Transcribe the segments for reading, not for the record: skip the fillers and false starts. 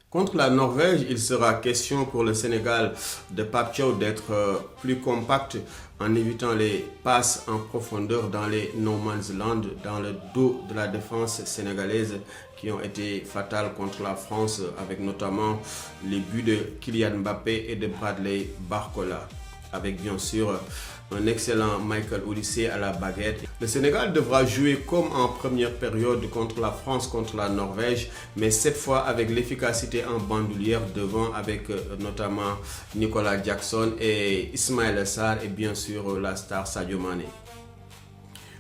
Contre la Norvège, il sera question pour le Sénégal de Pape Thiaw d'être plus compact en évitant les passes en profondeur dans les no man's land, dans le dos de la défense sénégalaise qui ont été fatales contre la France avec notamment les buts de Kylian Mbappé et de Bradley Barcola, avec bien sûr un excellent Michael Olise à la baguette. Le Sénégal devra jouer comme en première période contre la France, contre la Norvège, mais cette fois avec l'efficacité en bandoulière devant avec notamment Nicolas Jackson et Ismaïla Sarr et bien sûr la star Sadio Mané.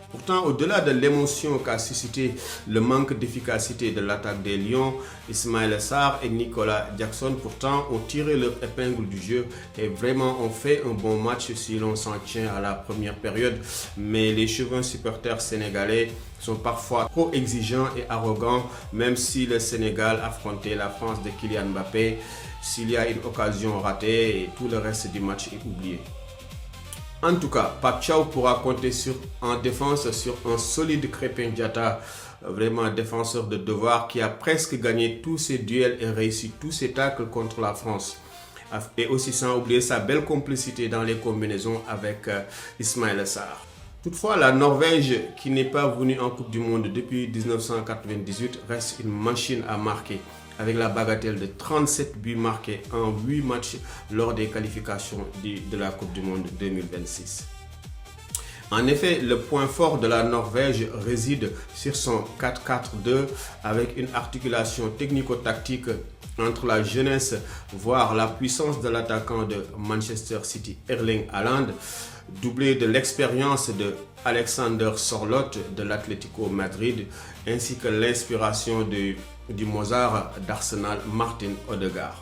Pourtant, au-delà de l'émotion qu'a suscité le manque d'efficacité de l'attaque des Lions, Ismaïla Sarr et Nicolas Jackson pourtant ont tiré leur épingle du jeu et vraiment ont fait un bon match si l'on s'en tient à la première période. Mais les chauvins supporters sénégalais sont parfois trop exigeants et arrogants, même si le Sénégal affrontait la France de Kylian Mbappé. S'il y a une occasion ratée, tout le reste du match est oublié. En tout cas, Pape Thiaw pourra compter en défense sur un solide Krépin Diatta, vraiment défenseur de devoir qui a presque gagné tous ses duels et réussi tous ses tacles contre la France. Et aussi sans oublier sa belle complicité dans les combinaisons avec Ismaïla Sarr. Toutefois, la Norvège, qui n'est pas venue en Coupe du Monde depuis 1998, reste une machine à marquer, avec la bagatelle de 37 buts marqués en 8 matchs lors des qualifications de la Coupe du Monde 2026. En effet, le point fort de la Norvège réside sur son 4-4-2 avec une articulation technico-tactique entre la jeunesse, voire la puissance de l'attaquant de Manchester City, Erling Haaland, doublé de l'expérience de Alexander Sørloth de l'Atlético Madrid, ainsi que l'inspiration du Mozart d'Arsenal, Martin Odegaard.